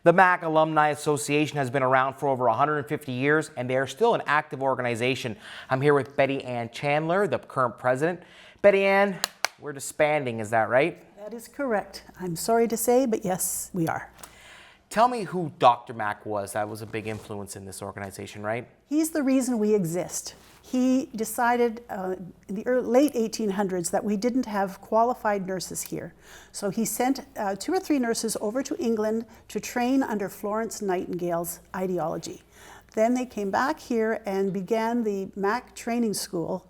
The Mack Alumni Association has been around for over 150 years, and they are still an active organization. I'm here with Betty Ann Chandler, the current president. Betty Ann, we're disbanding, is that right? That is correct. I'm sorry to say, but yes, we are. Tell me who Dr. Mack was. That was a big influence in this organization, right? He's the reason we exist. He decided in the late 1800s that we didn't have qualified nurses here. So he sent 2 or 3 nurses over to England to train under Florence Nightingale's ideology. Then they came back here and began the Mack Training School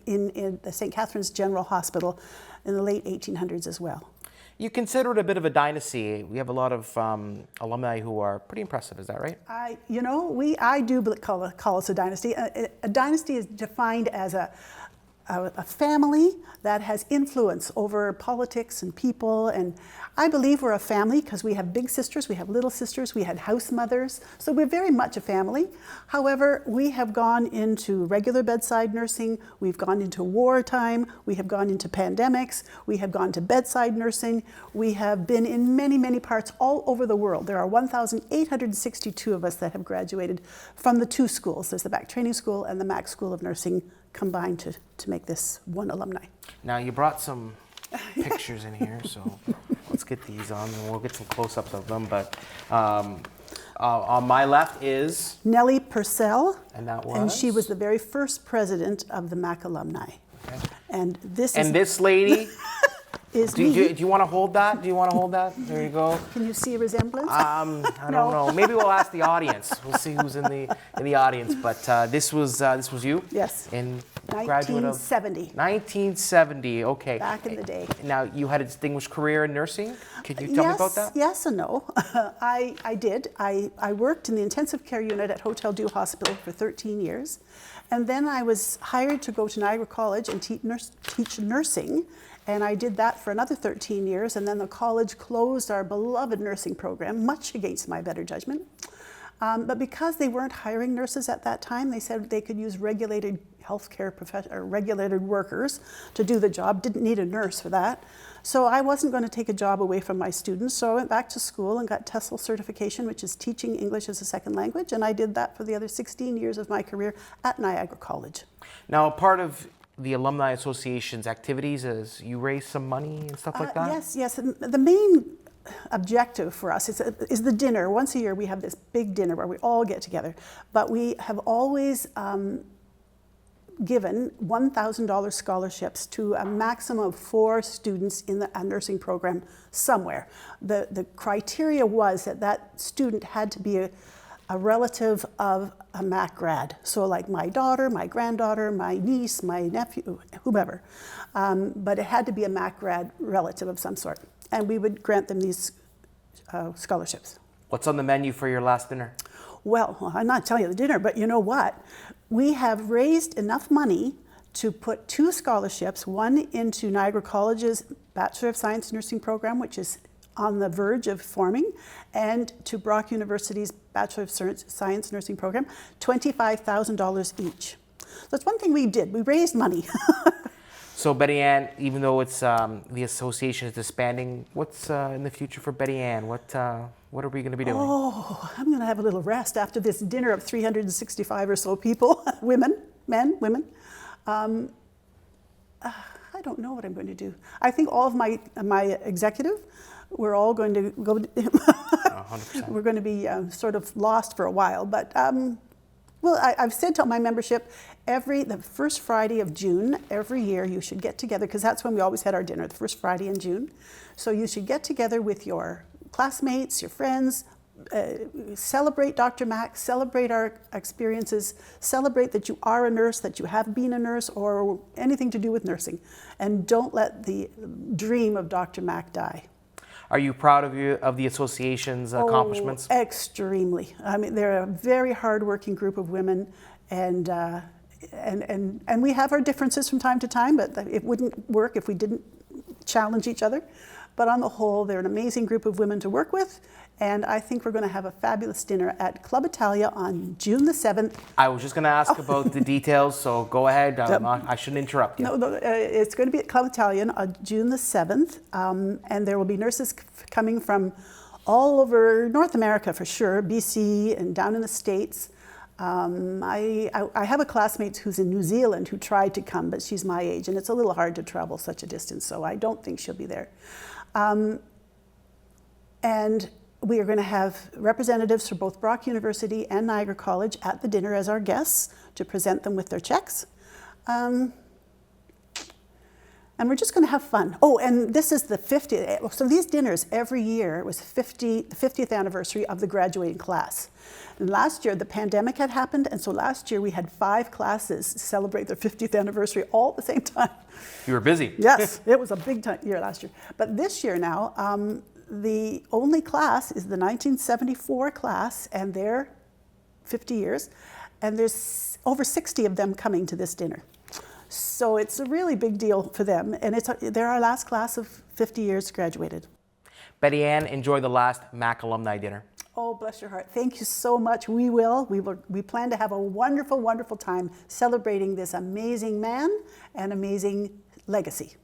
in the St. Catherine's General Hospital in the late 1800s as well. You consider it a bit of a dynasty. We have a lot of alumni who are pretty impressive, is that right? I do call us a dynasty. A dynasty is defined as a family that has influence over politics and people, and I believe we're a family because we have big sisters, we have little sisters, we had house mothers, so we're very much a family. However, we have gone into regular bedside nursing, we've gone into wartime, we have gone into pandemics, we have gone to bedside nursing, we have been in many, many parts all over the world. There are 1,862 of us that have graduated from the 2 schools. There's the Mack Training School and the Mack School of Nursing combined to make this one alumni. Now you brought some pictures in here, so let's get these on and we'll get some close-ups of them. But on my left is Nellie Purcell, and that was, and she was the very first president of the Mack Alumni. Okay. And this lady is do you want to hold that? Do you want to hold that? There you go. Can you see a resemblance? I don't know. Maybe we'll ask the audience. We'll see who's in the audience. But this was you. Yes. In 1970. 1970. Okay. Back in the day. Now you had a distinguished career in nursing. Can you tell me about that? Yes and no. I did. I worked in the intensive care unit at Hotel Dieu Hospital for 13 years, and then I was hired to go to Niagara College and teach nursing. And I did that for another 13 years, and then the college closed our beloved nursing program, much against my better judgment. But because they weren't hiring nurses at that time, they said they could use regulated healthcare regulated workers to do the job, didn't need a nurse for that. So I wasn't going to take a job away from my students, so I went back to school and got TESOL certification, which is teaching English as a second language, and I did that for the other 16 years of my career at Niagara College. Now, part of the Alumni Association's activities is you raise some money and stuff like that? Yes. The main objective for us is the dinner. Once a year we have this big dinner where we all get together. But we have always given $1,000 scholarships to a maximum of 4 students in a nursing program somewhere. The criteria was that student had to be a relative of a Mack grad. So like my daughter, my granddaughter, my niece, my nephew, whomever. But it had to be a Mack grad relative of some sort. And we would grant them these scholarships. What's on the menu for your last dinner? Well, I'm not telling you the dinner, but you know what? We have raised enough money to put 2 scholarships, one into Niagara College's Bachelor of Science Nursing program, which is on the verge of forming, and to Brock University's Bachelor of Science Nursing program, $25,000 each. That's one thing we did. We raised money. So Betty Ann, even though it's the association is disbanding, what's in the future for Betty Ann? What are we going to be doing? Oh, I'm going to have a little rest after this dinner of 365 or so people, women. I don't know what I'm going to do. I think all of my executive, we're all going to go. 100%. We're going to be sort of lost for a while, but I've said to my membership, the first Friday of June every year you should get together, because that's when we always had our dinner, the first Friday in June. So you should get together with your classmates, your friends, celebrate Dr. Mack, celebrate our experiences, celebrate that you are a nurse, that you have been a nurse, or anything to do with nursing, and don't let the dream of Dr. Mack die. Are you proud of the association's accomplishments? Extremely. I mean, they're a very hard-working group of women, and we have our differences from time to time, but it wouldn't work if we didn't challenge each other. But on the whole, they're an amazing group of women to work with, and I think we're going to have a fabulous dinner at Club Italia on June the 7th. I was just going to ask about the details, so go ahead. I shouldn't interrupt you. No, it's going to be at Club Italia on June the 7th, and there will be nurses coming from all over North America for sure, BC and down in the States. I have a classmate who's in New Zealand who tried to come, but she's my age, and it's a little hard to travel such a distance, so I don't think she'll be there. And we are going to have representatives from both Brock University and Niagara College at the dinner as our guests to present them with their checks. And we're just going to have fun. Oh, and this is the 50th. So these dinners every year was the 50th anniversary of the graduating class. And last year, the pandemic had happened, and so last year we had 5 classes celebrate their 50th anniversary all at the same time. You were busy. Yes, it was a big year last year. But this year now, the only class is the 1974 class, and they're 50 years, and there's over 60 of them coming to this dinner. So it's a really big deal for them, and they're our last class of 50 years graduated. Betty Ann, enjoy the last Mack Alumni dinner. Oh, bless your heart. Thank you so much. We will. We plan to have a wonderful, wonderful time celebrating this amazing man and amazing legacy.